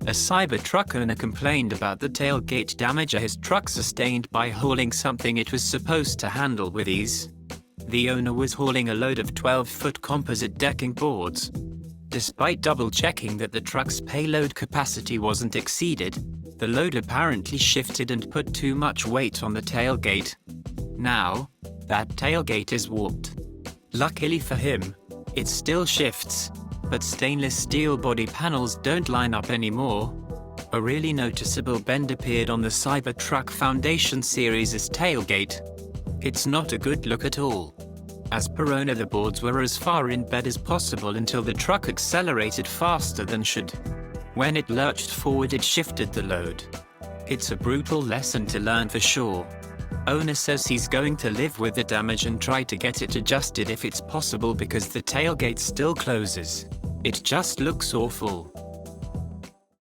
A Cybertruck owner complained about the tailgate damage his truck sustained by hauling something it was supposed to handle with ease. The owner was hauling a load of 12-foot composite decking boards. Despite double-checking that the truck's payload capacity wasn't exceeded, the load apparently shifted and put too much weight on the tailgate. Now, that tailgate is warped. Luckily for him, it still shifts, but stainless steel body panels don't line up anymore. A really noticeable bend appeared on the Cybertruck Foundation Series' tailgate. It's not a good look at all. As per owner, the boards were as far in bed as possible until the truck accelerated faster than should. When it lurched forward, it shifted the load. It's a brutal lesson to learn for sure. Owner says he's going to live with the damage and try to get it adjusted if it's possible because the tailgate still closes. It just looks awful.